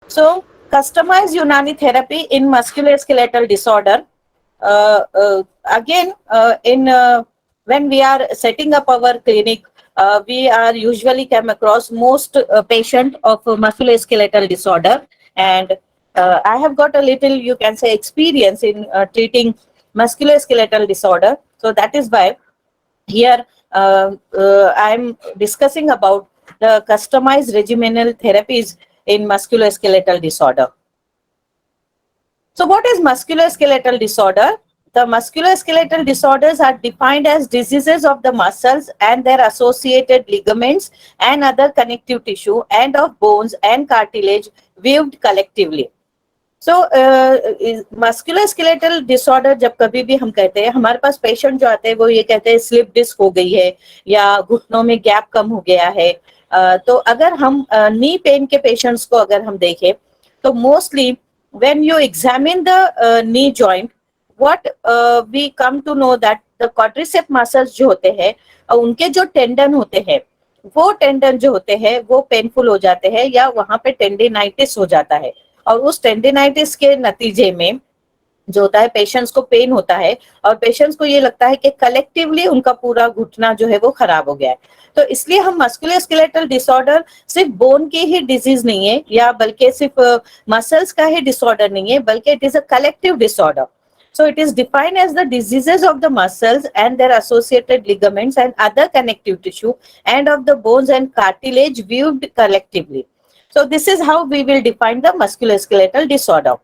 So, customized Unani therapy in musculoskeletal disorder. Again, when we are setting up our clinic, we are usually come across most patient of musculoskeletal disorder, and I have got a little, you can say, experience in treating musculoskeletal disorder. So that is why here I'm discussing about the customized regimenal therapies in musculoskeletal disorder. So what is musculoskeletal disorder? The musculoskeletal disorders are defined as diseases of the muscles and their associated ligaments and other connective tissue and of bones and cartilage weaved collectively. So musculoskeletal disorder जब कभी भी हम कहते हैं, हमारे पास patient जो आते हैं वो ये कहते हैं स्लिप डिस्क हो गई है या घुटनों में गैप कम हो गया है. तो अगर हम नी पेन के पेशेंट्स को अगर हम देखें तो mostly when you examine the knee joint, what we come to know that the quadricep muscles जो होते हैं, उनके जो टेंडन होते हैं, वो टेंडन जो होते हैं वो पेनफुल हो जाते हैं या वहां पे टेंडिनाइटिस हो जाता है. और उस टेंडिनाइटिस के नतीजे में जो होता है, पेशेंट्स को पेन होता है और पेशेंट्स को ये लगता है कि कलेक्टिवली उनका पूरा घुटना जो है वो खराब हो गया है. तो इसलिए हम मस्कुलोस्केलेटल डिसऑर्डर सिर्फ बोन की ही डिजीज नहीं है या बल्कि सिर्फ मसल्स का ही डिसऑर्डर नहीं है, बल्कि it is a collective disorder. So it is defined as the diseases of the muscles and their associated ligaments and other connective tissue and of the bones and cartilage viewed collectively. So this is how we will define the musculoskeletal disorder.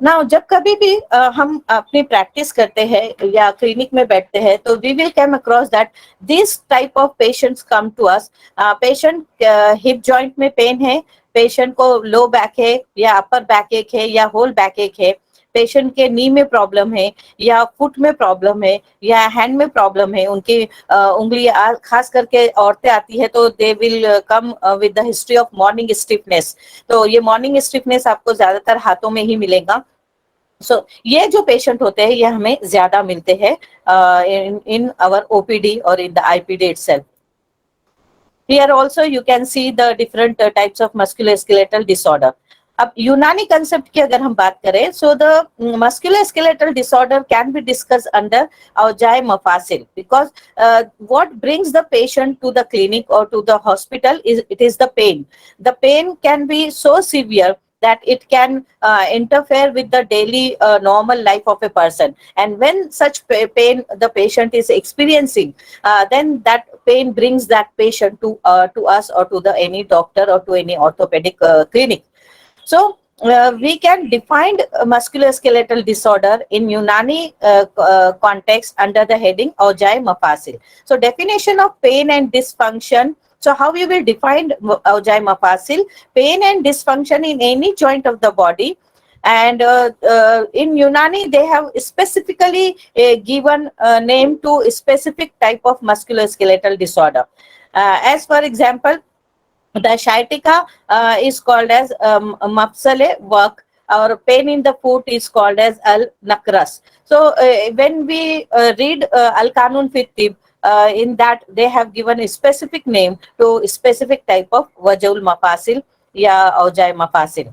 Now जब कभी भी हम अपनी practice करते हैं या clinic में बैठते हैं तो we will come across that this type of patients come to us. Patient hip joint में पेन है, पेशेंट को लो बैक है या अपर बैक एक है या होल बैक एक है, पेशेंट के नी में प्रॉब्लम है या फुट में प्रॉब्लम है या हैंड में प्रॉब्लम है, उनकी उंगली खास करके औरतें आती है तो they will come with the history of morning stiffness. तो ये मॉर्निंग स्टिफनेस आपको ज्यादातर हाथों में ही मिलेगा. ये जो पेशेंट होते हैं ये हमें ज्यादा मिलते हैं इन आवर ओपीडी और in the IPD itself. Here also you can see the different types of musculoskeletal disorder. अब यूनानी कंसेप्ट की अगर हम बात करें, so the musculoskeletal disorder can be discuss under औजाए मफासिल because what brings the patient to the clinic or to the hospital is it is the pain. The pain can be so severe that it can interfere with the daily normal life of a person, and when such pain the patient is experiencing, then that pain brings that patient to us or to the any doctor or to any orthopedic clinic. So we can define musculoskeletal disorder in Unani context under the heading Aujai Mafasil. So definition of pain and dysfunction. So how we will define Aujai Mafasil? Pain and dysfunction in any joint of the body. And in Unani, they have specifically given a name to a specific type of musculoskeletal disorder. As for example, the sciatica is called as mafsale work, or pain in the foot is called as al nakras. So when we read al kanun fit tib, in that they have given a specific name to a specific type of wajul mafasil ya aujai mafasil.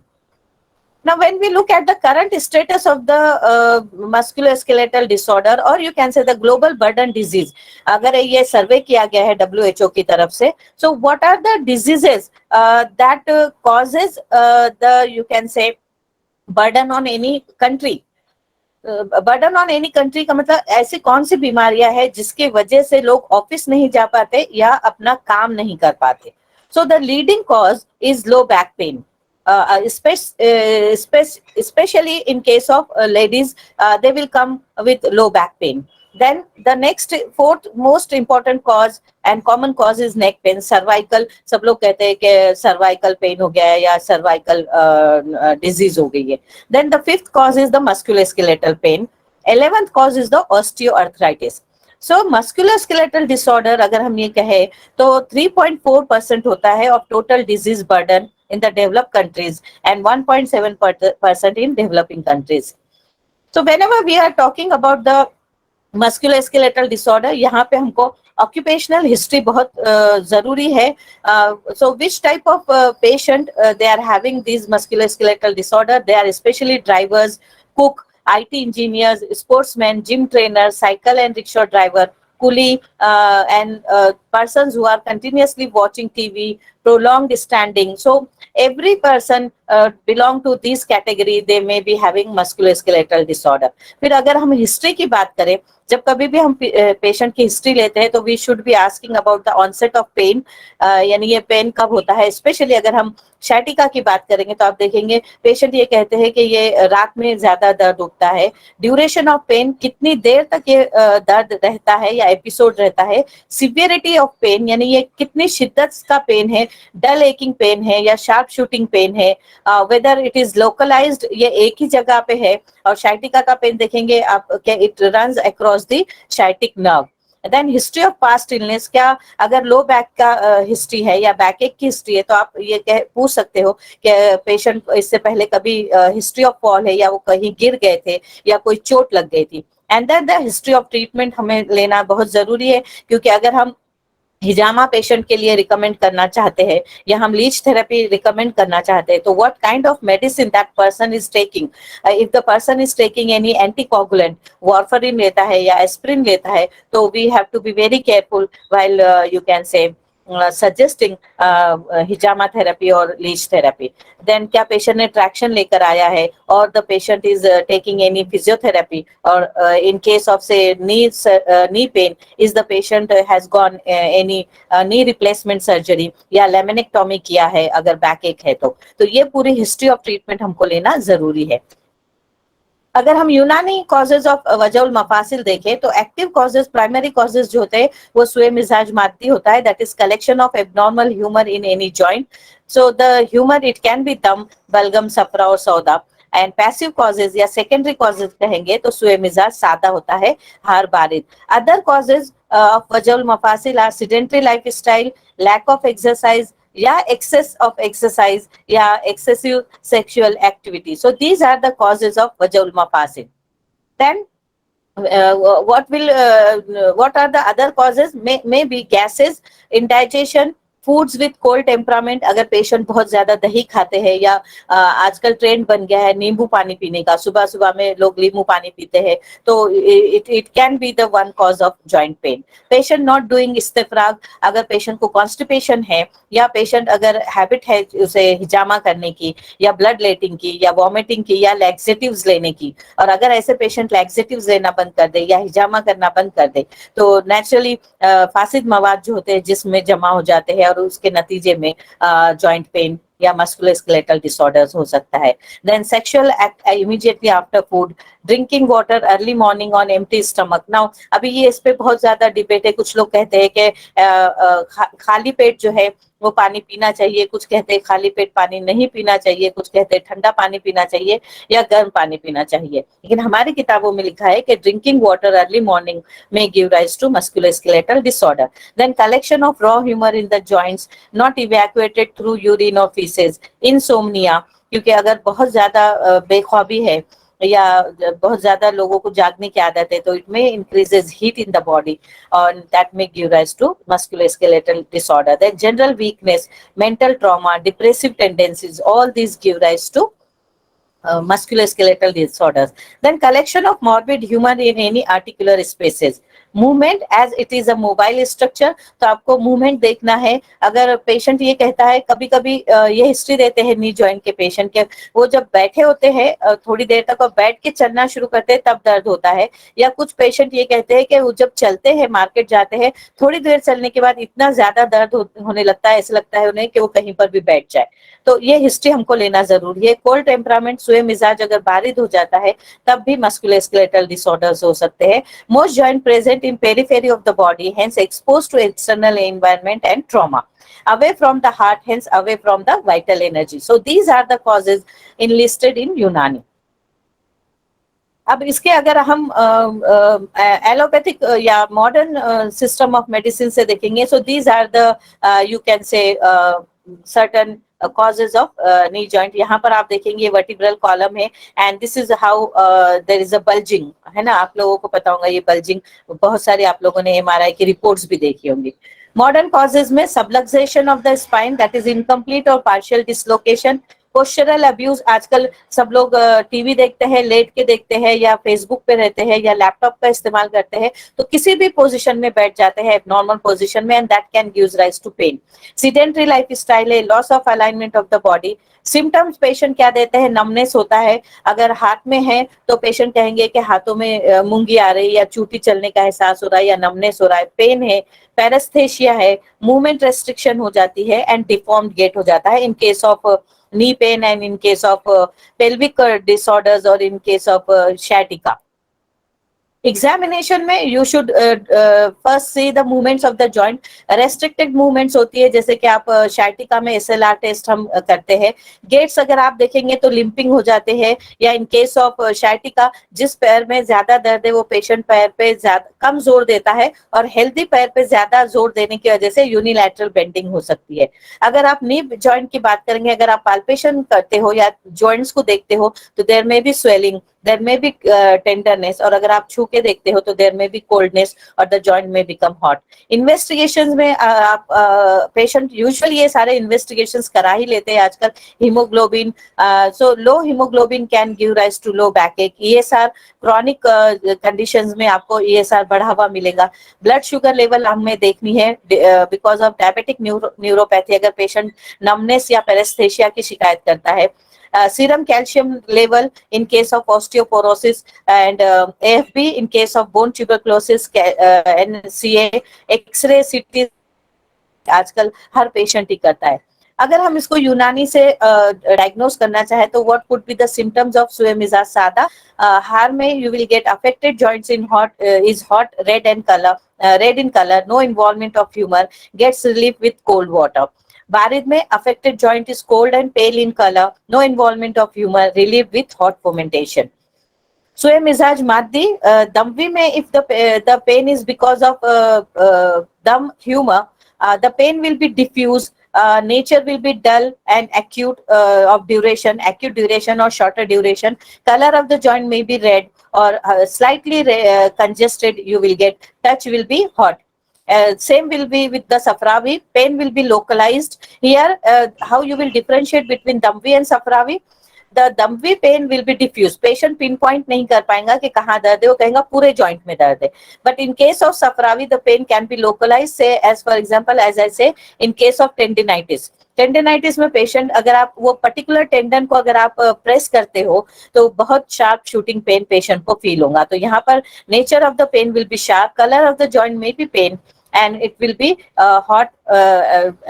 Now, when we look at the current status of the musculoskeletal disorder, or you can say the global burden disease, अगर ये सर्वे किया गया है WHO की तरफ से, so what are the diseases that causes the, you can say, burden on any country? Burden on any country का मतलब ऐसी कौन सी बीमारियां हैं जिसकी वजह से लोग ऑफिस नहीं जा पाते या अपना काम नहीं कर पाते. So the leading cause is low back pain. Especially in case of ladies, they will come with low back pain. Then the next fourth most important cause and common cause is neck pain, cervical. सब लोग कहते हैं कि cervical pain हो गया है या cervical disease हो गई है. Then the fifth cause is the musculoskeletal pain. 11th cause is the osteoarthritis. So musculoskeletal disorder अगर हम ये कहें तो 3.4% होता है of total disease burden in the developed countries and 1.7% in developing countries. So whenever we are talking about the musculoskeletal disorder, यहाँ पे हमको ऑक्यूपेशनल हिस्ट्री बहुत जरूरी है. So which type of patient they are having these musculoskeletal disorder? They are especially drivers, cook, IT engineers, sportsmen, gym trainers, cycle and rickshaw driver, coolie, and persons who are continuously watching TV, prolonged standing. So every person belong to this category. They may be having musculoskeletal disorder. फिर अगर हम history की बात करें, जब कभी भी हम पेशेंट की हिस्ट्री लेते हैं तो we should be asking about the onset of pain, यानी ये पेन कब होता है. स्पेशली अगर हम शैटिका की बात करेंगे तो आप देखेंगे पेशेंट ये कहते हैं कि ये रात में ज्यादा दर्द उठता है. ड्यूरेशन ऑफ पेन, कितनी देर तक ये दर्द रहता है या एपिसोड रहता है. सिवियरिटी ऑफ पेन, यानी ये कितनी शिद्दत का पेन है, डल एकिंग पेन है या शार्प शूटिंग पेन है, वेदर इट इज लोकलाइज्ड, ये एक ही जगह पे है. और शाइटिका का पेन देखेंगे आप, it runs across the sciatic nerve. Then history of past illness, क्या अगर लो बैक का हिस्ट्री है या बैक एक की हिस्ट्री है तो आप ये पूछ सकते हो कि पेशेंट इससे पहले कभी हिस्ट्री ऑफ फॉल है या वो कहीं गिर गए थे या कोई चोट लग गई थी. And then the history of treatment हमें लेना बहुत जरूरी है, क्योंकि अगर हम हिजामा पेशेंट के लिए रिकमेंड करना चाहते हैं या हम लीच थेरेपी रिकमेंड करना चाहते हैं तो what kind of medicine that person is taking. If the person is taking any anticoagulant, warfarin लेता है या एस्प्रिन लेता है, तो we have to be very careful while you can say suggesting hijama therapy or leech therapy. Then क्या patient ने traction लेकर आया है और the patient is taking any physiotherapy, और in case of say knee pain, is the patient has gone any knee replacement surgery या लेमिनेक्टोमी किया है अगर बैक एक है तो ये पूरी हिस्ट्री ऑफ ट्रीटमेंट हमको लेना जरूरी है. अगर हम यूनानी कॉजेज ऑफ वजउल मफासिल देखें तो एक्टिव कॉजेज, प्राइमरी कॉजेज जो होते हैं वो स्वे मिजाज मादी होता है, that is collection of abnormal humour in any joint. So the humour it can be दम, बलगम, सफरा और सौदा. एंड पैसिव कॉजेज या सेकेंडरी कॉजेज कहेंगे तो स्वे मिजाज सादा होता है, हार बारिद. अदर कॉजेज ऑफ वजउल मफासिल are sedentary life style, lack of exercise या excess of exercise या excessive sexual activity. So these are the causes of vajaul mafasid. Then what are the other causes? May be gases, indigestion, foods with cold temperament. अगर patient बहुत ज्यादा दही खाते हैं या आजकल ट्रेंड बन गया है नींबू पानी पीने का, सुबह सुबह में लोग नींबू पानी पीते हैं, तो it can be the one cause of joint pain. Patient not doing इस्तेफ्राग, अगर पेशेंट को कॉन्स्टिपेशन है या पेशेंट अगर हैबिट है उसे हिजामा करने की या ब्लड लेटिंग की या वॉमिटिंग की या लैक्सेटिव्स लेने की, और अगर ऐसे पेशेंट लैक्सेटिव्स लेना बंद कर दे या हिजामा करना बंद कर दे तो नेचुरली फासिद मवाद जो होते हैं जिसमें जमा हो जाते हैं और उसके नतीजे में जॉइंट पेन या मस्कुलोस्केलेटल डिसऑर्डर्स हो सकता है. Then sexual act immediately after food, drinking water early morning on empty stomach. Now अभी ये इस पे बहुत ज्यादा डिबेट है. कुछ लोग कहते हैं कि खाली पेट जो है वो पानी पीना चाहिए, कुछ कहते हैं खाली पेट पानी नहीं पीना चाहिए, कुछ कहते हैं ठंडा पानी पीना चाहिए या गर्म पानी पीना चाहिए. लेकिन हमारी किताबों में लिखा है कि ड्रिंकिंग वाटर अर्ली मॉर्निंग में give rise to musculoskeletal disorder. Then collection of raw humour in the joints not evacuated through urine और फीसेस. इंसोम्निया, क्योंकि अगर बहुत ज्यादा बेख्वाबी है या बहुत ज्यादा लोगों को जागने की आदत है तो इट में increases heat in the body और दैट में give rise to musculoskeletal disorder. Then general weakness, mental trauma, depressive tendencies, all this give rise to musculoskeletal disorders. Then collection of morbid humor in any articular spaces. Movement, as it is a mobile structure, तो आपको movement देखना है. अगर patient ये कहता है, कभी कभी ये हिस्ट्री देते हैं नी जॉइंट के पेशेंट के, वो जब बैठे होते हैं थोड़ी देर तक और बैठ के चलना शुरू करते हैं तब दर्द होता है. या कुछ पेशेंट ये कहते हैं कि वो जब चलते हैं, मार्केट जाते हैं, थोड़ी देर चलने के बाद इतना ज्यादा दर्द होने लगता है, ऐसा लगता है उन्हें कि वो कहीं पर भी बैठ जाए. तो ये हिस्ट्री हमको लेना जरूरी है. कोल्ड टेम्परामेंट, सुए मिजाज अगर बारिद हो जाता है तब भी मस्कुलोस्केलेटल डिसऑर्डर्स हो सकते हैं. Most joint present in periphery of the body, hence exposed to external environment and trauma. Away from the heart, hence away from the vital energy. So these are the causes enlisted in Unani. अब इसके अगर हम allopathic या modern system of medicine से देखेंगे, so these are the you can say certain causes of knee joint. यहाँ पर आप देखेंगे वर्टिब्रल कॉलम है and this is how there is a bulging, है ना, आप लोगों को पता होगा ये bulging, बहुत सारे आप लोगों ने MRI की रिपोर्ट्स भी देखी होंगी. मॉडर्न कॉजेज में subluxation of the spine that is incomplete और पार्शियल डिसलोकेशन, पोस्चरल अब्यूज, आजकल सब लोग टीवी देखते हैं, लेट के देखते हैं या फेसबुक पे रहते हैं या लैपटॉप का इस्तेमाल करते हैं, तो किसी भी पोजीशन में बैठ जाते हैं नॉर्मल पोजीशन में, and that can gives rise to pain. Sedentary life style है, loss of alignment of the body. Symptoms patient क्या देते हैं, नमनेस होता है, अगर हाथ में है तो पेशेंट कहेंगे कि हाथों में मूंगी आ रही है या चूटी चलने का एहसास हो रहा है या नमनेस हो रहा है, पेन है, पैरास्थेशिया है, मूवमेंट रेस्ट्रिक्शन हो जाती है एंड डिफॉर्म्ड गेट हो जाता है इन case of knee pain and in case of pelvic disorders or in case of sciatica. Examination में you should first see the movements of the joint. Restricted movements होती है, जैसे कि आप शाइटिका में SLR टेस्ट हम करते हैं. गेट्स अगर आप देखेंगे तो लिंपिंग हो जाते हैं, या इन केस ऑफ शाइटिका जिस पैर में ज्यादा दर्द है वो पेशेंट पैर पे ज्यादा कम जोर देता है, और हेल्दी पैर पे ज्यादा जोर देने की वजह से यूनिलैटरल बेंडिंग हो सकती है. अगर आप नी जॉइंट की बात करेंगे, अगर आप पाल्पेशन करते हो या जॉइंट्स को देखते हो तो देयर में बी स्वेलिंग, देयर में बी टेंडरनेस, और अगर आप छू के देखते हो तो देयर में बी कोल्डनेस और द जॉइंट में बिकम हॉट. इन्वेस्टिगेशंस में आप पेशेंट यूजुअली ये सारे इन्वेस्टिगेशंस करा ही लेते हैं आजकल. Haemoglobin, so low haemoglobin can give rise to low back ache. ESR chronic conditions में आपको ESR बढ़ा हुआ मिलेगा. ब्लड शुगर लेवल हमें देखनी है बिकॉज ऑफ डायबिटिक न्यूरोपैथी, अगर पेशेंट नमनेस या पेरेस्थेशिया की शिकायत करता है. Serum calcium level in case of osteoporosis, and AFP in case of bone tuberculosis, NCA, X-ray, CT आजकल हर पेशेंट ही करता है. अगर हम इसको यूनानी से डायग्नोस करना चाहे तो what could be the symptoms of सुए मिजाज सादा. हार में you will get affected joints in hot is hot red in colour, no involvement of humour, gets relief with cold water. बारिद में affected joint is cold and pale in color, no involvement of humor, relief with hot fomentation. सुए मिजाज मादी, दमवी में if the pain is because of dum humor, the pain will be diffuse, nature will be dull and acute of duration, acute duration or shorter duration. Color of the joint may be red or slightly congested, you will get. Touch will be hot. Same will be with the Safravi. Pain will be localized. Here, how you will differentiate between Damvi and Safravi? The Damvi pain will be diffuse. Patient pinpoint नहीं कर पाएगा कि कहाँ दर्द है, वो कहेगा पूरे joint में दर्द है. But in case of Safravi, the pain can be localized. Say, as for example, as I say, in case of tendinitis. Tendinitis में पेशेंट अगर आप वो पर्टिकुलर टेंडन को अगर आप प्रेस करते हो तो बहुत शार्प शूटिंग पेन पेशेंट को फील होगा. तो यहाँ पर nature of the pain will be sharp, colour of the joint में बी pain, and it will be hot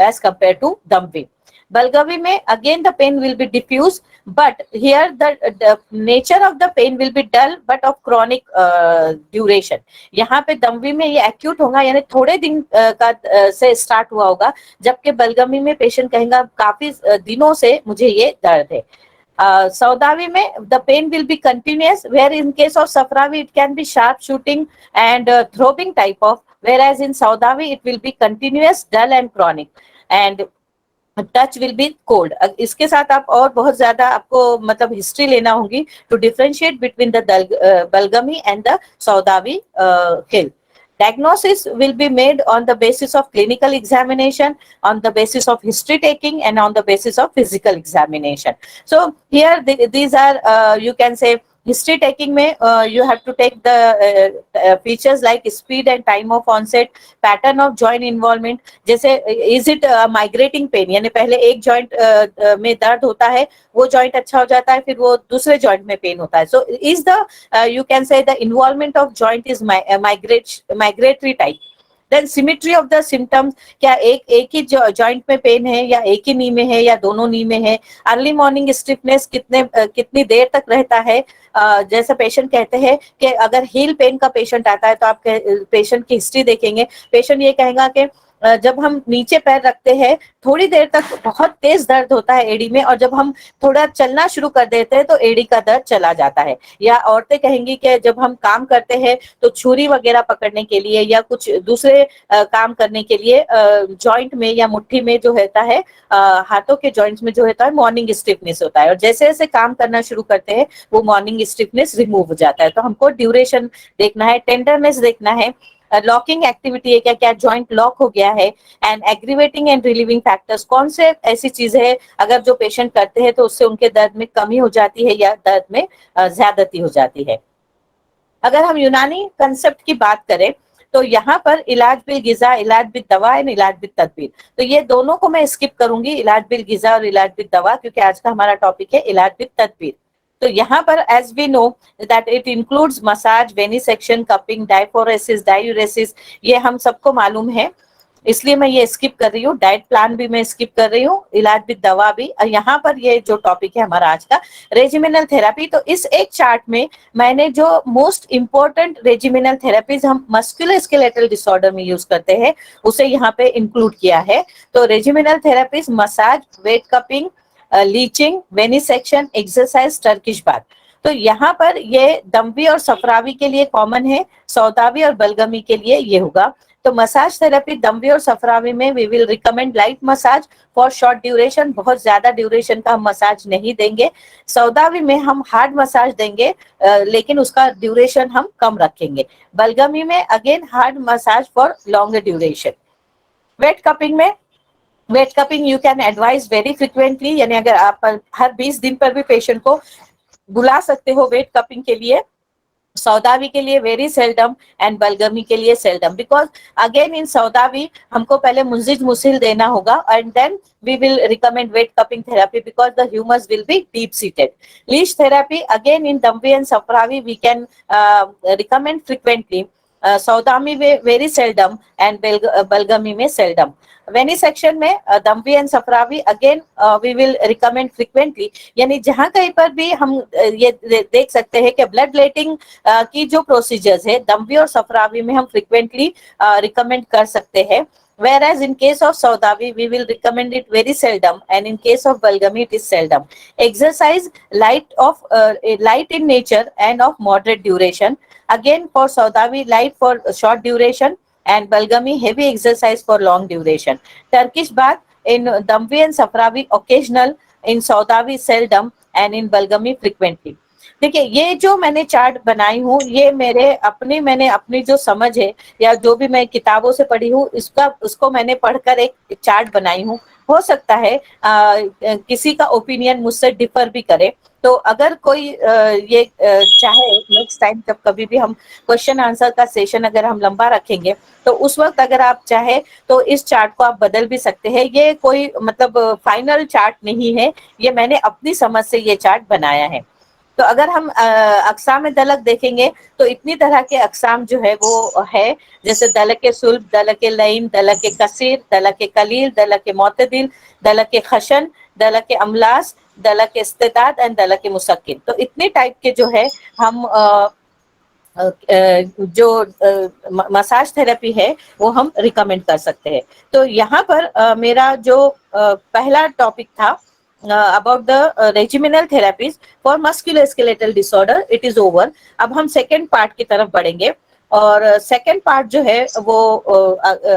as compared to Damvi. Balgavi में again the pain will be diffuse, but here the nature of the pain will be dull but of chronic duration. यहाँ पे दमवी में ये acute होगा, यानी थोड़े दिन का से start हुआ होगा, जबकि बलगमी में पेशेंट कहेगा काफी दिनों से मुझे ये दर्द है. Saudavi में the pain will be continuous, where in case of Safravi it can be sharp shooting and throbbing type of, whereas in Saudavi it will be continuous, dull and chronic, and touch will be cold. इसके साथ आप और बहुत ज्यादा आपको मतलब history लेना होगी टू डिफरेंशिएट बिटवीन द बलगमी एंड द सौदावी हिल. Diagnosis will be made on the basis of clinical examination, on the basis of history taking, and on the basis of physical examination. So here these are you can say history taking में you have to take the features like speed and time of onset, pattern of joint involvement. जैसे is it migrating pain, यानी पहले एक joint में दर्द होता है, वो joint अच्छा हो जाता है, फिर वो दूसरे joint में pain होता है. So is the you can say the involvement of joint is migratory type. Then symmetry of the symptoms, क्या एक ही जॉइंट में पेन है या एक ही नी में है या दोनों नी में है. अर्ली मॉर्निंग स्टिफनेस कितनी देर तक रहता है. जैसे पेशेंट कहते हैं कि अगर हील पेन का पेशेंट आता है तो आप पेशेंट की हिस्ट्री देखेंगे, पेशेंट ये कहेगा कि जब हम नीचे पैर रखते हैं थोड़ी देर तक बहुत तेज दर्द होता है एड़ी में, और जब हम थोड़ा चलना शुरू कर देते हैं तो एड़ी का दर्द चला जाता है। या औरतें कहेंगी कि जब हम काम करते हैं तो छुरी वगैरह पकड़ने के लिए या कुछ दूसरे काम करने के लिए जॉइंट में या मुट्ठी में जो होता है, हाथों के जॉइंट्स में जो होता है मॉर्निंग स्टिफनेस होता है, और जैसे जैसे काम करना शुरू करते हैं वो मॉर्निंग स्टिफनेस रिमूव हो जाता है। तो हमको ड्यूरेशन देखना है, टेंडरनेस देखना है, लॉकिंग एक्टिविटी है, क्या क्या जॉइंट लॉक हो गया है, and aggravating and relieving factors, कौन से ऐसी चीजें है अगर जो पेशेंट करते हैं तो उससे उनके दर्द में कमी हो जाती है या दर्द में ज्यादती हो जाती है। अगर हम यूनानी कंसेप्ट की बात करें तो यहाँ पर इलाज बिल गिजा, इलाज बिल दवा एंड इलाज बिल तदबीर, तो ये दोनों को मैं स्किप करूंगी, इलाज बिल गिजा और इलाज बिल दवा, क्योंकि आज का हमारा टॉपिक है इलाज बिल तदबीर। तो यहाँ पर as we know that it includes massage, venesection, cupping, diaphoresis, diuresis, ये हम सबको मालूम है, इसलिए मैं ये स्किप कर रही हूँ। डाइट प्लान भी मैं स्किप कर रही हूँ, इलाज भी दवा भी। और यहाँ पर ये जो टॉपिक है हमारा आज का रेजिमिनल थेरेपी, तो इस एक चार्ट में मैंने जो मोस्ट इंपॉर्टेंट रेजिमिनल थेरेपीज हम मस्कुलोस्केलेटल डिसऑर्डर में यूज करते हैं उसे यहाँ पे इंक्लूड किया है। तो regimenal therapies massage, wet cupping, leeching, venesection, exercise, Turkish bath. तो यहाँ पर ये दम्वी और सफरावी के लिए कॉमन है, सौदावी और बलगमी के लिए ये होगा। तो मसाज थेरेपी दम्वी और सफरावी में we will recommend light massage for short duration, बहुत ज्यादा ड्यूरेशन का हम मसाज नहीं देंगे। सौदावी में हम हार्ड मसाज देंगे लेकिन उसका ड्यूरेशन हम कम रखेंगे। बलगमी में again hard massage for longer duration. Wet cupping में, wet cupping you can advise very frequently, यानी अगर आप हर 20 दिन पर भी पेशेंट को बुला सकते हो वेट कपिंग के लिए। सौदावी के लिए वेरी सेल्डम एंड बलगमी के लिए सेल्डम, बिकॉज अगेन इन सौदावी हमको पहले मुंजिज मुसिल देना होगा and then we will recommend weight cupping therapy because the humerus will be deep seated. Leash therapy again in Damvi and Safravi we can recommend frequently. सौदामी में वेरी सेल्डम एंड बलगमी में सेल्डम। वेनिसेक्शन में दम्वी and सफरावी again we will recommend frequently, यानी जहां कहीं पर भी हम ये देख सकते हैं कि ब्लड लेटिंग की जो प्रोसीजर्स है दम्वी और सफरावी में हम फ्रिक्वेंटली रिकमेंड कर सकते हैं। Whereas in case of Saudavi, we will recommend it very seldom, and in case of Balgami, it is seldom. Exercise light in nature and of moderate duration. Again, for Saudavi, light for short duration, and Balgami, heavy exercise for long duration. Turkish bath in Damvi and Safravi, occasional, in Saudavi, seldom, and in Balgami, frequently. देखिए ये जो मैंने chart बनाई हूँ ये मैंने अपनी जो समझ है या जो भी मैं किताबों से पढ़ी हूँ उसको मैंने पढ़कर एक चार्ट बनाई हूँ। हो सकता है किसी का ओपिनियन मुझसे डिफर भी करे, तो अगर कोई ये चाहे नेक्स्ट टाइम जब कभी भी हम क्वेश्चन आंसर का सेशन अगर हम लंबा रखेंगे तो उस वक्त अगर आप चाहे तो इस चार्ट को आप बदल भी सकते हैं। ये कोई मतलब फाइनल चार्ट नहीं है, ये मैंने अपनी समझ से ये चार्ट बनाया है। तो अगर हम अक़साम दलक देखेंगे तो इतनी तरह के अक़साम जो है वो है, जैसे दलक सुल्ब, दलक लईन, दलक कसीर, दलक कलील, दलक मोतदिल, दलक खशन, दलक अमलास, दलक इस्तेदाद एंड दलक मुसक्किन। तो इतने टाइप के जो है हम जो मसाज थेरेपी है वो हम रिकमेंड कर सकते हैं। तो यहाँ पर मेरा जो पहला टॉपिक था about the regimenal therapies for musculoskeletal disorder it is over। अब हम सेकेंड पार्ट की तरफ बढ़ेंगे और सेकेंड पार्ट जो है वो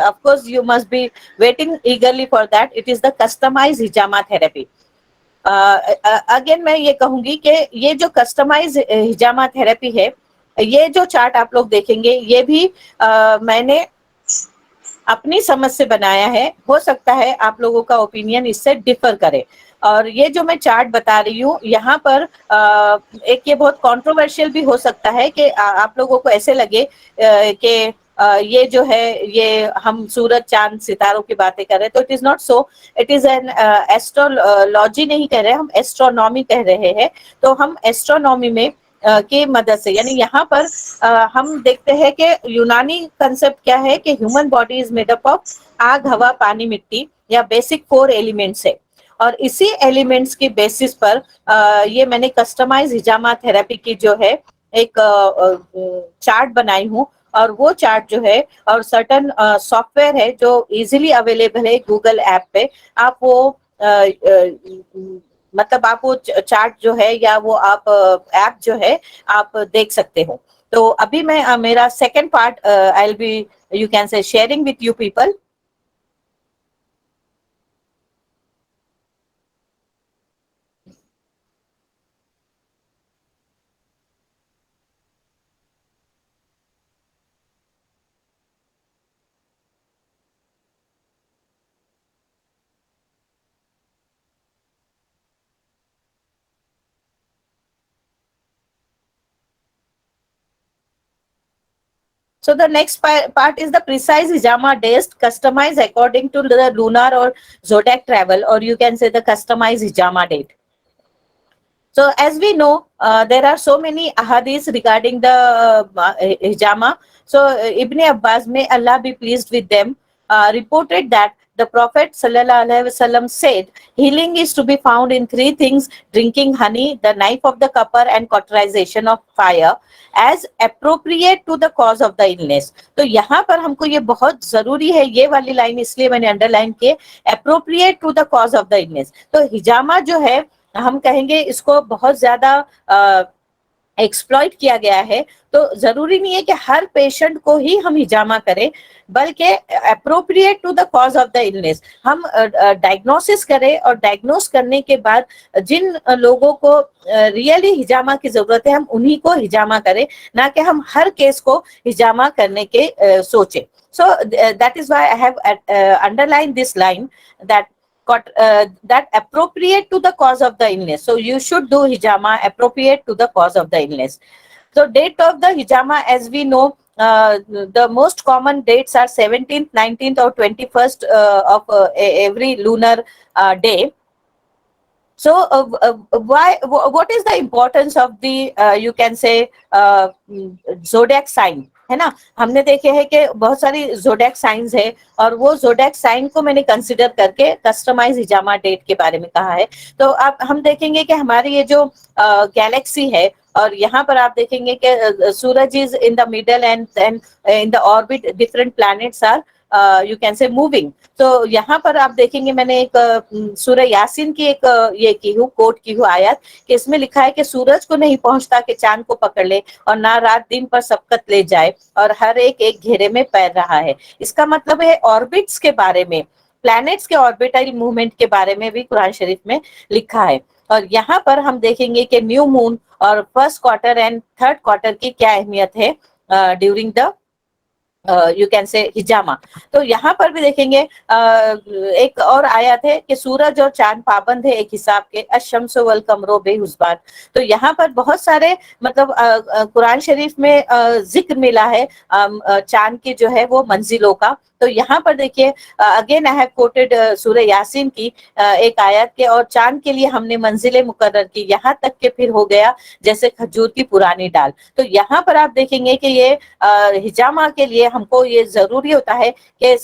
of course you must be waiting eagerly for that, it is the customized hijama therapy. Again मैं ये कहूंगी कि ये जो कस्टमाइज हिजामा थेरेपी है, ये जो चार्ट आप लोग देखेंगे ये भी मैंने अपनी समझ से बनाया है। हो सकता है आप लोगों का ओपिनियन इससे डिफर करे। और ये जो मैं चार्ट बता रही हूँ यहाँ पर एक ये बहुत कंट्रोवर्शियल भी हो सकता है कि आप लोगों को ऐसे लगे कि ये जो है ये हम सूरज चांद सितारों की बातें कर रहे हैं, तो it is not so. It is N astrology नहीं कह रहे, हम एस्ट्रोनॉमी कह रहे हैं। तो हम एस्ट्रोनॉमी में की मदद से, यानी यहाँ पर हम देखते हैं कि यूनानी कंसेप्ट क्या है कि human body is made up of आग, हवा, पानी, मिट्टी, या बेसिक 4 एलिमेंट्स है। और इसी एलिमेंट्स की बेसिस पर ये मैंने कस्टमाइज हिजामा थेरेपी की जो है एक चार्ट बनाई हूँ और वो चार्ट जो है और सर्टन सॉफ्टवेयर है जो इजीली अवेलेबल है गूगल ऐप पे, आप वो मतलब आप वो चार्ट जो है या वो आप ऐप जो है आप देख सकते हो। तो अभी मैं मेरा second part I will be you can से sharing with you people. So the next part is the precise hijama days customized according to the lunar or zodiac travel, or you can say the customized hijama date. So as we know, there are so many ahadiths regarding the hijama. So Ibn Abbas, may Allah be pleased with them, reported that the Prophet sallallahu alaihi wasallam said, healing is to be found in three things: drinking honey, the knife of the copper, and cauterization of fire, as appropriate to the cause of the illness. तो यहाँ पर हमको ये बहुत जरूरी है, ये वाली लाइन इसलिए मैंने अंडरलाइन किए, appropriate to the cause of the illness. तो हिजामा जो है हम कहेंगे इसको बहुत ज्यादा एक्सप्लॉइट किया गया है, तो जरूरी नहीं है कि हर पेशेंट को ही हम हिजामा करें, बल्कि appropriate to the cause of the illness हम डायग्नोसिस करें, और डायग्नोस करने के बाद जिन लोगों को रियली हिजामा की जरूरत है हम उन्हीं को हिजामा करें, ना कि हम हर केस को हिजामा करने के सोचे। So that is why I have underline this line that that appropriate to the cause of the illness. So you should do hijama appropriate to the cause of the illness. So date of the hijama, as we know, the most common dates are 17th, 19th or 21st of every lunar day. So what is the importance of the you can say zodiac sign, है ना? हमने देखे हैं कि बहुत सारी जोडेक science है, और वो जोडेक साइन को मैंने कंसिडर करके कस्टमाइज हिजामा डेट के बारे में कहा है। तो आप हम देखेंगे कि हमारी ये जो गैलेक्सी है, और यहाँ पर आप देखेंगे कि सूरज is in the middle and in the orbit different planets are you can say moving. तो यहाँ पर आप देखेंगे मैंने एक सूरह यासीन की एक ये की हूँ, कोट की हूँ आयत, कि इसमें लिखा है कि सूरज को नहीं पहुंचता कि चांद को पकड़ ले, और ना रात दिन पर सबकत ले जाए, और हर एक एक घेरे में पैर रहा है। इसका मतलब है ऑर्बिट्स के बारे में, प्लैनेट्स के ऑर्बिटल मूवमेंट के बारे में भी कुरान शरीफ में लिखा है। और यहाँ पर हम देखेंगे कि न्यू मून और first quarter and third quarter की क्या अहमियत है ड्यूरिंग द यू कैन से हिजामा। तो यहाँ पर भी देखेंगे एक और आयत है कि सूरज और चांद पाबंद है एक हिसाब के, अशम्स वल कमरो बेहुस्बान। तो यहाँ पर बहुत सारे मतलब कुरान शरीफ में जिक्र मिला है चांद की जो है वो मंजिलों का। तो यहाँ पर देखिए अगेन आई हैव कोटेड सूरह यासीन की एक आयत के, और चांद के लिए हमने मंजिलें मुकर्रर की, यहाँ तक के फिर हो गया जैसे खजूर की पुरानी डाल। तो यहाँ पर आप देखेंगे कि ये हिजामा के लिए हमको ये जरूरी होता है कि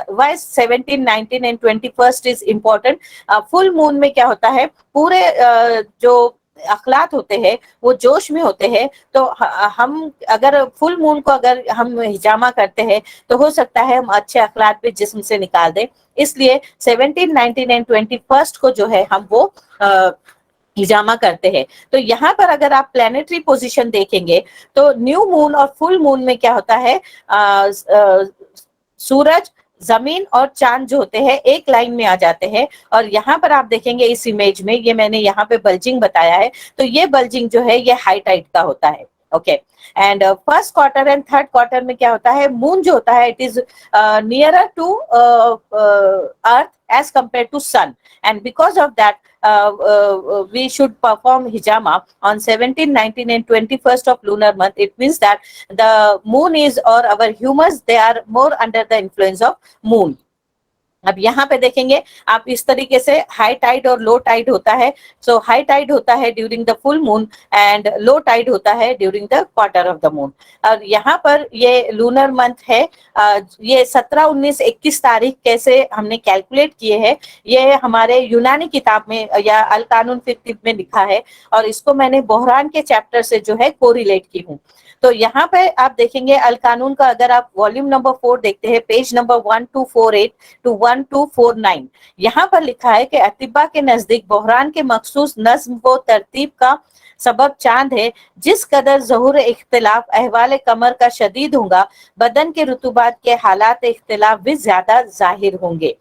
why 17, 19 and 21 is important. Full moon में क्या होता है, पूरे जो अखलात होते हैं वो जोश में होते हैं, तो हम अगर फुल मून को अगर हम हिजामा करते हैं तो हो सकता है हम अच्छे अखलात भी जिस्म से निकाल दें। इसलिए 17, 19 एंड 21 को जो है हम वो हिजामा करते हैं। तो यहाँ पर अगर आप प्लैनेटरी पोजीशन देखेंगे तो न्यू मून और फुल मून में क्या होता है, सूरज, जमीन और चांद जो होते हैं एक लाइन में आ जाते हैं। और यहाँ पर आप देखेंगे इस इमेज में, ये मैंने यहाँ पे बल्जिंग बताया है, तो ये बल्जिंग जो है ये हाई टाइड का होता है। Okay, and first quarter and third quarter में क्या होता है, मून जो होता है it is nearer to earth as compare to sun, and because of that we should perform hijama on 17, 19 and 21st of lunar month. It means that the moon is, or our humans, they are more under the influence of moon. अब यहाँ पे देखेंगे आप इस तरीके से high Tide और लो tide होता है। सो हाई टाइड होता है during the full moon and low tide होता है during the quarter of the moon. और यहाँ पर ये लूनर मंथ है, ये 17, 19, 21 तारीख कैसे हमने कैलकुलेट किए हैं, ये हमारे यूनानी किताब में या अल कानून फिक्र में लिखा है, और इसको मैंने बोहरान के चैप्टर से जो है कोरिलेट की हूँ। तो यहाँ पे आप देखेंगे अल कानून का, अगर आप वॉल्यूम नंबर 4 देखते हैं, पेज नंबर 1248 टू 1249, यहाँ पर लिखा है कि अतिबा के नजदीक बहरान के मखसूस नज्म व तरतीब का सबब चांद है, जिस कदर ज़हूर इख्तिलाफ अहवाल कमर का शदीद होगा, बदन के रुतूबात के हालात इख्तिलाफ भी ज्यादा जाहिर होंगे।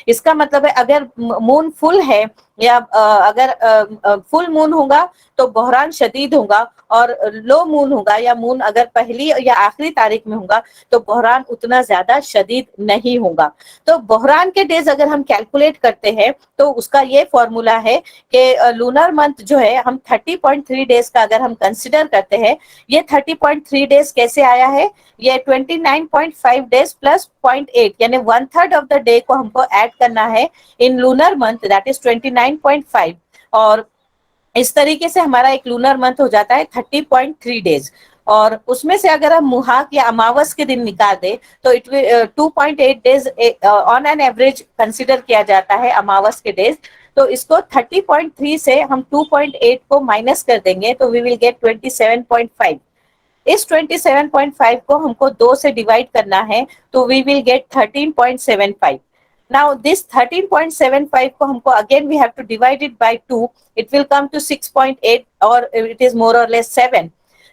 इसका मतलब है अगर मून फुल है या अगर फुल मून होगा तो बहरान शदीद होगा, और लो मून होगा या मून अगर पहली या आखिरी तारीख में होगा तो बहरान उतना ज्यादा शदीद नहीं होगा। तो बहरान के डेज अगर हम कैलकुलेट करते हैं तो उसका ये फॉर्मूला है कि लूनर मंथ जो है हम 30.3 डेज का अगर हम कंसिडर करते हैं, ये 30.3 डेज कैसे आया है, ये 29.5 डेज प्लस 0.8 यानी 1/3 ऑफ द डे को हमको ऐड करना है इन लूनर मंथ, दैट इज 29.5, और इस तरीके से हमारा एक लूनर मंथ हो जाता है 30.3 डेज। और उसमें से अगर हम मुहाक या अमावस के दिन निकाल दे तो it 2.8 days on an average consider किया जाता है अमावस के डेज। तो इसको 30.3 से हम 2.8 को माइनस कर देंगे तो वी विल गेट 27.5। इस 27.5 को हमको 2 से डिवाइड करना है तो we will get 13.75। Now this 13.75 को हमको again we have to divide it by 2, it will come to 6.8 or it is more or less 7.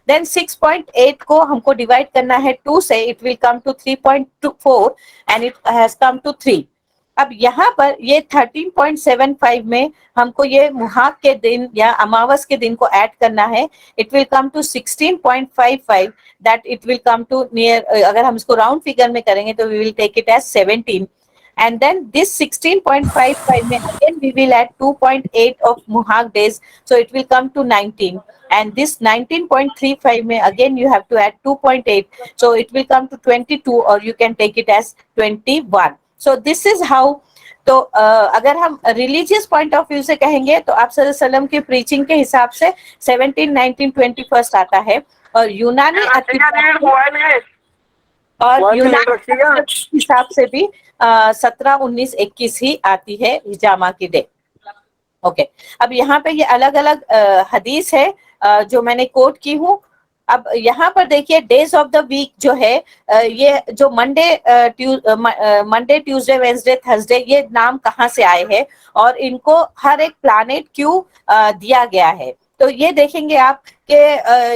Then 6.8 को हमको डिवाइड करना है 2 से, it will come to 3.24 and it has come to 3. अब यहाँ पर ये 13.75 में हमको ये मुहाक के दिन या अमावस के दिन को ऐड करना है, it will come to 16.55, that it will come to near, अगर हम इसको राउंड फिगर में करेंगे तो we will take it as 17, and then this 16.55 में again we will add 2.8 of muhak days, so it will come to 19, and this 19.35 में again you have to add 2.8, so it will come to 22 or you can take it as 21. So this is how. तो अगर हम religious point of view से कहेंगे तो आप सल्लल्लाहु अलैहि वसल्लम की प्रीचिंग के हिसाब से 17, 19, 21 आता है, और यूनानी हिसाब से भी 17, 19, 21 ही आती है हिजामा की डे। ओके, अब यहाँ पे ये अलग अलग हदीस है जो मैंने कोट की हूँ। अब यहाँ पर देखिए डेज ऑफ द वीक जो है, ये जो मंडे ट्यूसडे वेंसडे थर्सडे, ये नाम कहाँ से आए हैं और इनको हर एक प्लैनेट क्यों दिया गया है। तो ये देखेंगे आप कि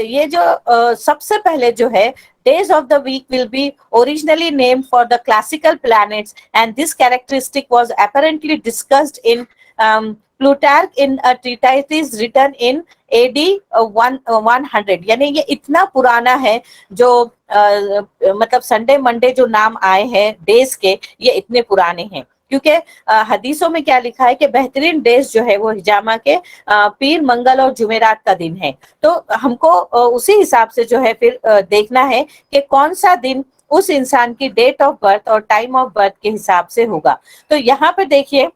ये जो सबसे पहले जो है days of the week will be originally named for the classical planets, and this characteristic was apparently discussed in Plutarch in a treatise written in AD 100। यानी ये इतना पुराना है जो मतलब संडे मंडे जो नाम आए हैं डेज के, ये इतने पुराने हैं, क्योंकि हदीसों में क्या लिखा है कि बेहतरीन डेज जो है वो हिजामा के पीर, मंगल और जुमेरात का दिन है। तो हमको उसी हिसाब से जो है फिर देखना है कि कौन सा दिन उस इंसान की डेट ऑफ बर्थ और टाइम ऑफ बर्थ के हिसाब से होगा। तो यहाँ पर देखिए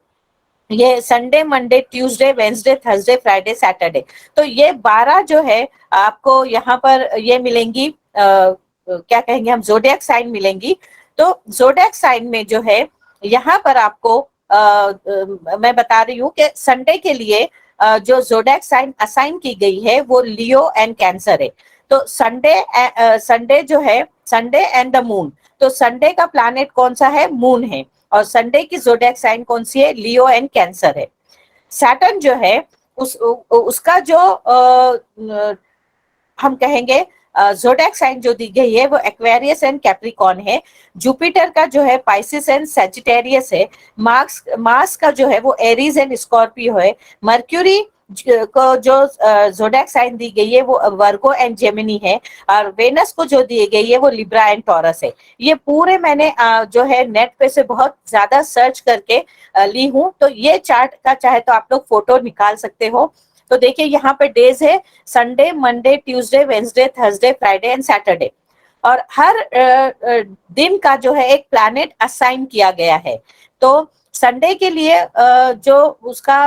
ये Sunday Monday Tuesday Wednesday Thursday Friday Saturday, तो ये 12 जो है आपको यहाँ पर ये मिलेंगी, क्या कहेंगे हम, जोडियक साइन मिलेंगी। तो जोडियक साइन में जो है यहाँ पर आपको मैं बता रही हूँ कि संडे के लिए जो जोडियक साइन असाइन की गई है वो लियो एंड कैंसर है। तो संडे जो है संडे एंड द मून, तो संडे का प्लैनेट कौन सा है, मून है, और संडे की जोडियक साइन कौन सी है, लियो एंड कैंसर है। सैटर्न जो है उसका जो हम कहेंगे जोडियक साइन जो दी गई है वो एक्वेरियस एंड कैप्रिकॉर्न है। जुपिटर का जो है पाइसिस एंड सजिटेरियस है। मार्स का जो है वो एरीज एंड स्कॉर्पियो है। मर्क्यूरी को जो जोडियक साइन दी गई है वो वर्गो एंड जेमिनी है, और वेनस को जो दी गई है वो लिब्रा एंड टॉरस है। ये पूरे मैंने जो है नेट पे से बहुत ज्यादा सर्च करके ली हूँ। तो ये चार्ट का चाहे तो आप लोग फोटो निकाल सकते हो। तो देखिए यहाँ पे डेज है Sunday Monday Tuesday Wednesday Thursday Friday and Saturday, और हर दिन का जो है एक प्लैनेट असाइन किया गया है। तो संडे के लिए जो उसका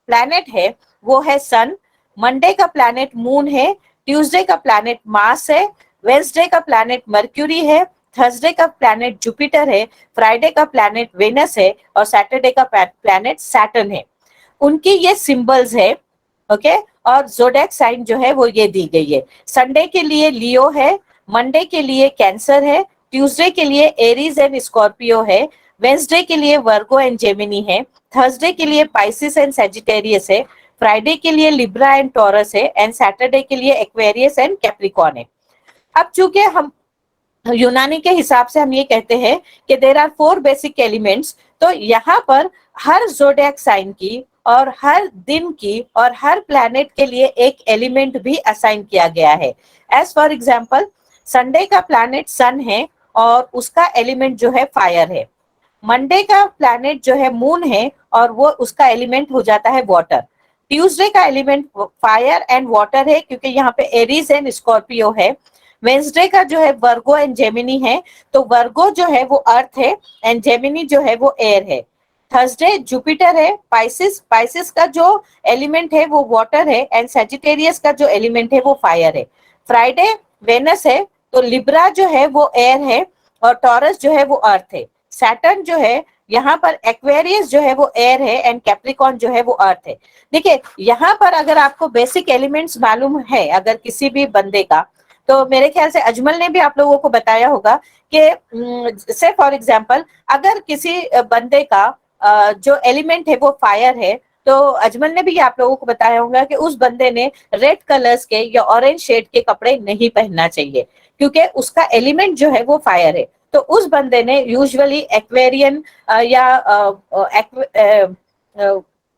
प्लैनेट है वो है सन, मंडे का प्लैनेट मून है, ट्यूसडे का प्लैनेट मार्स है, वेंसडे का प्लैनेट मर्क्यूरी है, थर्सडे का प्लैनेट जुपिटर है, फ्राइडे का प्लैनेट वेनस है, और सैटरडे का प्लैनेट सैटर्न है। उनकी ये सिंबल्स है, ओके। और जोडेक साइन जो है वो ये दी गई है। संडे के लिए लियो है, मंडे के लिए कैंसर है, ट्यूसडे के लिए एरीज एंड स्कॉर्पियो है, वेंसडे के लिए वर्गो एंड जेमिनी है, थर्सडे के लिए पाइसिस एंड सेजिटेरियस है, फ्राइडे के लिए लिब्रा एंड टॉरस है, एंड सैटरडे के लिए एक्वेरियस एंड कैप्रिकॉन है। अब चूंकि हम यूनानी के हिसाब से हम ये कहते हैं कि देर आर 4 बेसिक एलिमेंट्स, तो यहाँ पर हर जोडिएक साइन की और हर दिन की और हर प्लैनेट के लिए एक एलिमेंट भी असाइन किया गया है। एज फॉर एग्जांपल, संडे का प्लैनेट सन है और उसका एलिमेंट जो है फायर है। मंडे का प्लैनेट जो है मून है और वो उसका एलिमेंट हो जाता है वाटर। ट्यूसडे का एलिमेंट फायर एंड वाटर है क्योंकि यहाँ पे एरीज एंड स्कॉर्पियो है। वेंसडे का जो है वर्गो एंड जेमिनी है, तो वर्गो जो है वो अर्थ है एंड जेमिनी जो है वो एयर है। थर्सडे जुपिटर है। पाइसिस का जो एलिमेंट है वो वाटर है एंड सेजिटेरियस का जो एलिमेंट है वो फायर है। फ्राइडे वेनस है, तो लिब्रा जो है वो एयर है और टॉरस जो है वो अर्थ है। सैटर्न जो है यहाँ पर एक्वेरियस जो है वो एयर है एंड कैप्रिकॉन जो है वो अर्थ है। देखिए यहाँ पर अगर आपको बेसिक एलिमेंट्स मालूम है अगर किसी भी बंदे का, तो मेरे ख्याल से अजमल ने भी आप लोगों को बताया होगा कि से फॉर एग्जांपल अगर किसी बंदे का जो एलिमेंट है वो फायर है, तो अजमल ने भी आप लोगों को बताया होगा कि उस बंदे ने रेड कलर्स के या ऑरेंज शेड के कपड़े नहीं पहनना चाहिए क्योंकि उसका एलिमेंट जो है वो फायर है। तो उस बंदे ने यूजुअली एक्वेरियन या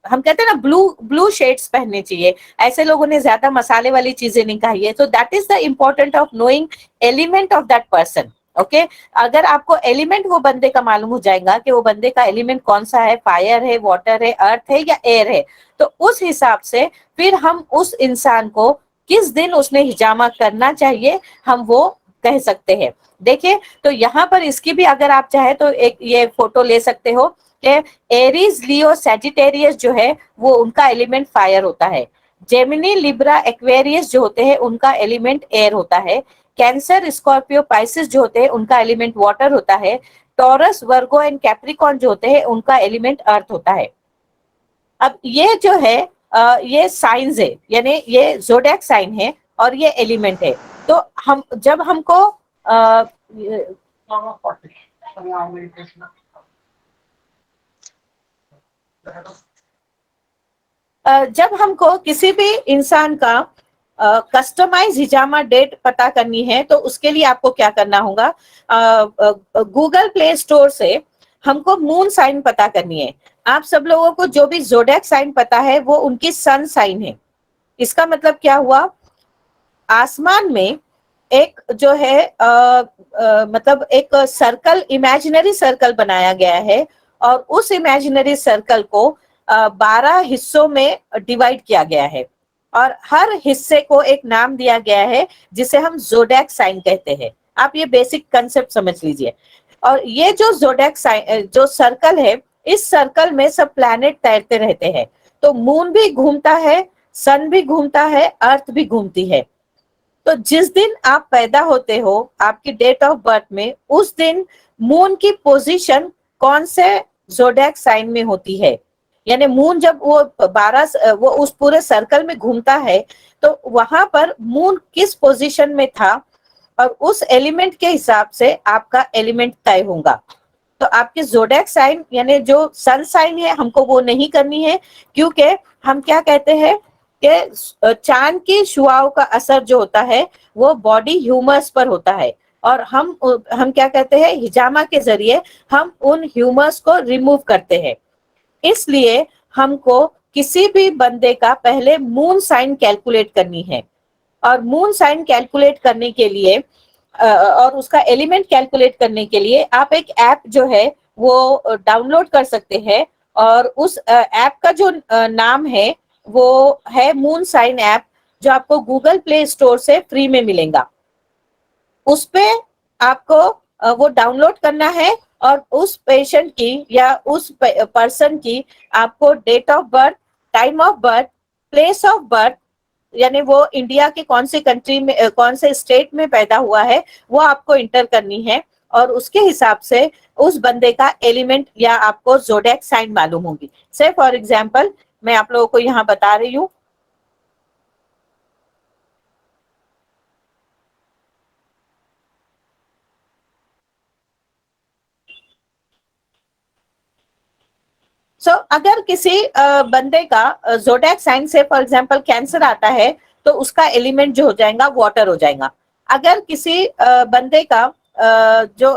हम कहते हैं ना ब्लू ब्लू शेड्स पहनने चाहिए। ऐसे लोगों ने ज्यादा मसाले वाली चीजें नहीं खाई है। तो that is the important of knowing element of that person. Okay, अगर आपको एलिमेंट वो बंदे का मालूम हो जाएगा कि वो बंदे का एलिमेंट कौन सा है, फायर है, वाटर है, अर्थ है या एयर है, तो उस हिसाब से फिर हम उस इंसान को किस दिन उसने हिजामा करना चाहिए हम वो कह सकते हैं। देखिए, तो यहाँ पर इसकी भी अगर आप चाहे तो एक ये फोटो ले सकते हो कि एरीज लियो सैजिटेरियस जो है वो उनका एलिमेंट फायर होता है। जेमिनी लिब्रा एक्वेरियस जो होते हैं उनका एलिमेंट एयर होता है। कैंसर स्कॉर्पियो पाइसिस जो होते हैं उनका एलिमेंट वाटर होता है। टॉरस वर्गो एंड कैप्रिकॉन जो होते हैं उनका एलिमेंट अर्थ होता है। अब ये जो है ये साइंस है, यानी ये जोडिएक साइन है और ये एलिमेंट है। तो हम जब हमको जब हमको किसी भी इंसान का कस्टमाइज हिजामा डेट पता करनी है तो उसके लिए आपको क्या करना होगा, गूगल प्ले स्टोर से हमको मून साइन पता करनी है। आप सब लोगों को जो भी जोडिएक साइन पता है वो उनकी सन साइन है। इसका मतलब क्या हुआ, आसमान में एक जो है मतलब एक सर्कल, इमेजिनरी सर्कल बनाया गया है और उस इमेजिनरी सर्कल को 12 हिस्सों में डिवाइड किया गया है और हर हिस्से को एक नाम दिया गया है जिसे हम जोडिएक साइन कहते हैं। आप ये बेसिक कंसेप्ट समझ लीजिए। और ये जो जोडिएक साइन जो सर्कल है, इस सर्कल में सब प्लैनेट तैरते रहते हैं। तो मून भी घूमता है, सन भी घूमता है, अर्थ भी घूमती है। तो जिस दिन आप पैदा होते हो आपकी डेट ऑफ बर्थ में, उस दिन मून की पोजीशन कौन से जोडिएक साइन में होती है, यानी मून जब वो 12 वो उस पूरे सर्कल में घूमता है तो वहां पर मून किस पोजीशन में था और उस एलिमेंट के हिसाब से आपका एलिमेंट तय होगा। तो आपके जोडिएक साइन यानी जो सन साइन है हमको वो नहीं करनी है, क्योंकि हम क्या कहते हैं कि चांद की शुआओं का असर जो होता है वो बॉडी ह्यूमर्स पर होता है और हम क्या कहते हैं, हिजामा के जरिए हम उन ह्यूमर्स को रिमूव करते हैं। इसलिए हमको किसी भी बंदे का पहले मून साइन कैलकुलेट करनी है और मून साइन कैलकुलेट करने के लिए और उसका एलिमेंट कैलकुलेट करने के लिए आप एक ऐप जो है वो डाउनलोड कर सकते हैं और उस ऐप का जो नाम है वो है मून साइन ऐप, जो आपको गूगल प्ले स्टोर से फ्री में मिलेगा। उस पे आपको वो डाउनलोड करना है और उस पेशेंट की या उस पर्सन की आपको date of birth, time of birth, place of birth, यानी वो इंडिया के कौन से कंट्री में कौन से स्टेट में पैदा हुआ है वो आपको इंटर करनी है और उसके हिसाब से उस बंदे का एलिमेंट या आपको जोडिएक साइन मालूम होगी। से फॉर एग्जांपल मैं आप लोगों को यहाँ बता रही हूँ सो अगर किसी बंदे का ज़ोडिएक साइन से फॉर एग्जांपल कैंसर आता है तो उसका एलिमेंट जो हो जाएगा वाटर हो जाएगा। अगर किसी बंदे का जो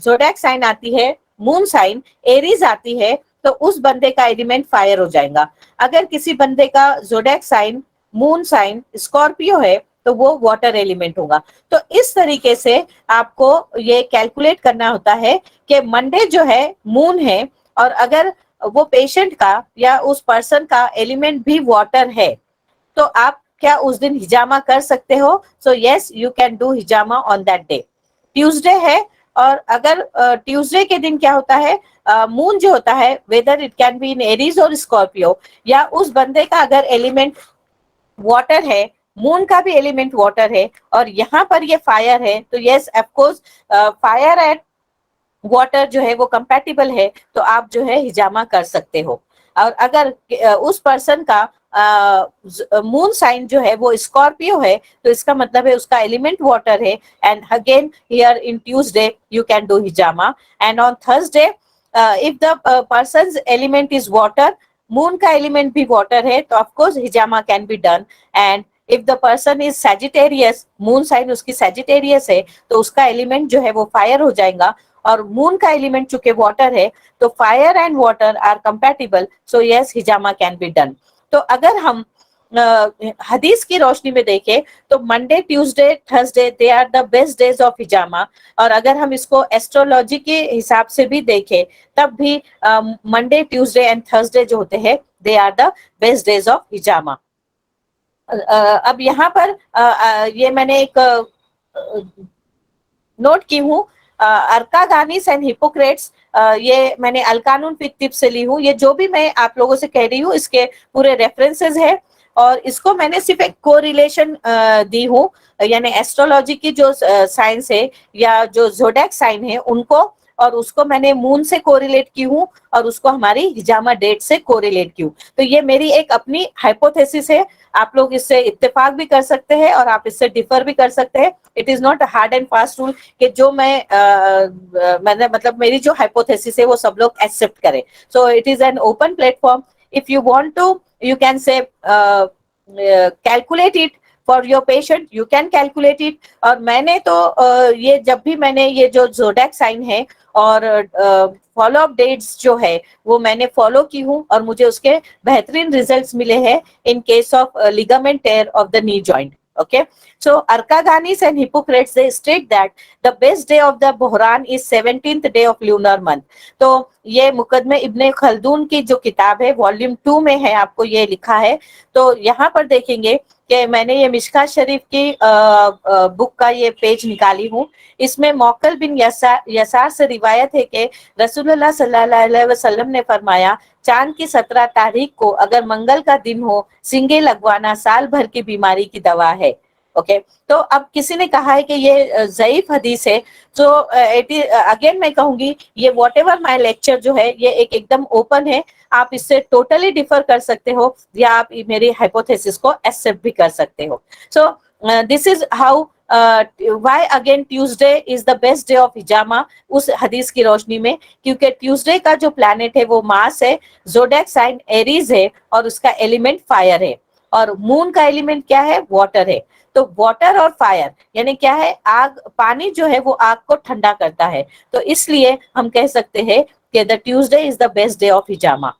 ज़ोडिएक साइन आती है मून साइन एरीज आती है तो उस बंदे का एलिमेंट फायर हो जाएगा। अगर किसी बंदे का zodiac sign moon sign Scorpio है तो वो वाटर एलिमेंट होगा। तो इस तरीके से आपको ये कैलकुलेट करना होता है कि मंडे जो है मून है और अगर वो पेशेंट का या उस पर्सन का एलिमेंट भी वाटर है तो आप क्या उस दिन हिजामा कर सकते हो। So yes you can do hijama on that day. Tuesday है और अगर ट्यूसडे के दिन क्या होता है मून जो होता है whether it can be in Aries और स्कॉर्पियो या उस बंदे का अगर एलिमेंट वाटर है मून का भी एलिमेंट वाटर है और यहाँ पर ये फायर है तो yes of course fire and water जो है वो कंपैटिबल है तो आप जो है हिजामा कर सकते हो। और अगर उस पर्सन का मून साइन जो है वो स्कॉर्पियो है तो इसका मतलब है उसका एलिमेंट वाटर है and again here in Tuesday you can do हिजामा and on Thursday if the person's element is water moon का एलिमेंट भी वाटर है तो ऑफकोर्स हिजामा can be done and if the person is Sagittarius moon sign उसकी Sagittarius है तो उसका एलिमेंट जो है वो फायर हो जाएगा और मून का एलिमेंट चूंकि वाटर है तो fire and water are compatible so yes हिजामा कैन बी डन। तो अगर हम हदीस की रोशनी में देखें तो Monday Tuesday Thursday they are the best days of हिजामा और अगर हम इसको एस्ट्रोलॉजी के हिसाब से भी देखें तब भी मंडे ट्यूसडे एंड थर्सडे जो होते हैं they are the best days of हिजामा। अब यहाँ पर ये मैंने एक नोट की हूँ अर्कागानीस एंड हिपोक्रेट्स ये मैंने अलकानून फिक टिप से ली हूँ। ये जो भी मैं आप लोगों से कह रही हूँ इसके पूरे रेफरेंसेस है और इसको मैंने सिर्फ एक कोरिलेशन दी हूँ यानी एस्ट्रोलॉजी की जो साइंस है या जो ज़ोडिएक साइन है उनको और उसको मैंने मून से कोरिलेट की हूँ और उसको हमारी हिजामा डेट से कोरिलेट की हूँ। तो ये मेरी एक अपनी हाइपोथेसिस है। आप लोग इससे इत्तेफाक भी कर सकते हैं और आप इससे डिफर भी कर सकते हैं। It is not hard and fast rule कि जो मैंने मतलब मेरी जो हाइपोथेसिस है वो सब लोग एक्सेप्ट करें। So it is an open platform. If you want to you can say calculate it for your patient you can calculate it. और मैंने तो ये जब भी मैंने ये जो ज़ोडिएक साइन है और फॉलो अप डेट्स जो है वो मैंने फॉलो की हूँ और मुझे उसके बेहतरीन रिजल्ट्स मिले हैं इन case of ligament tear of the knee joint. Okay, so Arkaгаnis and Hippocrates they state that the best day of the Bohran is 17th day of lunar month. तो ये मुकदमे इब्ने खल्दून की जो किताब है वॉल्यूम 2 में है आपको ये लिखा है। तो यहाँ पर देखेंगे कि मैंने ये मिशका शरीफ की बुक का ये पेज निकाली हूँ। इसमें मौकल बिन यसार से रिवायत है कि रसूलुल्लाह सल्लल्लाहु अलैहि वसल्लम ने फरमाया चांद की 17 तारीख को अगर मंगल का दिन हो सिंगे लगवाना साल भर की बीमारी की दवा है। ओके तो अब किसी ने कहा है कि ये ज़ईफ हदीस है। तो अगेन मैं कहूंगी ये वॉट एवर माई लेक्चर जो है ये एकदम ओपन है। आप इससे टोटली डिफर कर सकते हो या आप मेरी हाइपोथेसिस को एक्सेप्ट भी कर सकते हो। So this is how why again Tuesday is the best day of हिजामा उस हदीस की रोशनी में क्योंकि ट्यूसडे का जो प्लैनेट है वो मार्स है ज़ोडिएक साइन एरीज है और उसका एलिमेंट फायर है और मून का एलिमेंट क्या है वाटर है। तो वाटर और फायर यानी क्या है आग पानी जो है वो आग को ठंडा करता है तो इसलिए हम कह सकते हैं कि the Tuesday is the best day of hijama.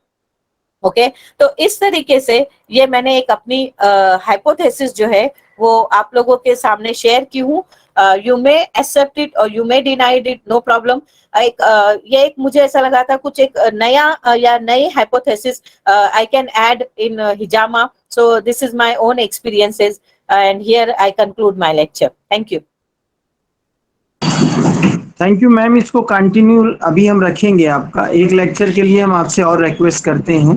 Okay तो इस तरीके से ये मैंने एक अपनी हाइपोथेसिस जो है वो आप लोगों के सामने शेयर की हूँ। यू मे एक्सेप्ट इट और you may denied it no problem. ये एक मुझे ऐसा लगा था कुछ एक नया या नई hypothesis I can add in hijama. So this is my own experiences and here I conclude my lecture. Thank you. Thank you ma'am. इसको कंटिन्यू अभी हम रखेंगे। आपका एक लेक्चर के लिए हम आपसे और रिक्वेस्ट करते हैं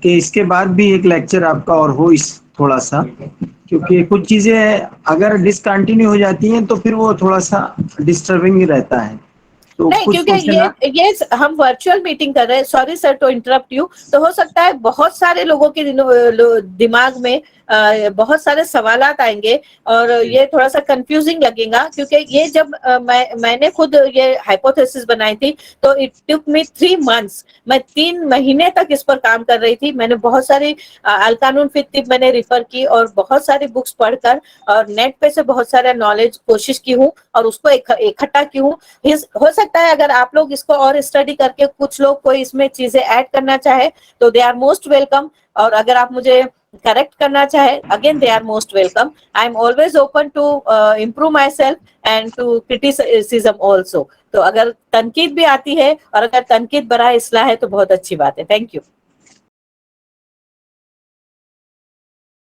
कि इसके बाद भी एक लेक्चर आपका और हो इस थोड़ा सा, क्योंकि कुछ चीज़ें अगर डिसकंटिन्यू हो जाती हैं तो फिर वो थोड़ा सा डिस्टर्बिंग रहता है। तो नहीं कुछ क्योंकि ये हम वर्चुअल मीटिंग कर रहे हैं। Sorry sir to interrupt you. तो हो सकता है बहुत सारे लोगों के दिमाग में बहुत सारे सवालात आएंगे और ये थोड़ा सा कंफ्यूजिंग लगेगा, क्योंकि ये जब मैंने खुद ये हाइपोथेसिस बनाई थी तो इट टुक मी 3 months, मैं 3 महीने तक इस पर काम कर रही थी। मैंने बहुत सारी अल कानून फिर तिब मैंने रिफर की और बहुत सारी बुक्स पढ़कर और नेट पे से बहुत सारा नॉलेज कोशिश की हूँ और उसको इकट्ठा की हूँ। हो सकता है अगर आप लोग इसको और स्टडी करके कुछ लोग कोई इसमें चीजें ऐड करना चाहे तो दे आर मोस्ट वेलकम, और अगर आप मुझे करेक्ट करना चाहे again they are most welcome. I am always open to improve myself and to criticism also. तो अगर तनकीद भी आती है और अगर तनकीद बराह इस्लाह है तो बहुत अच्छी बात है। Thank you.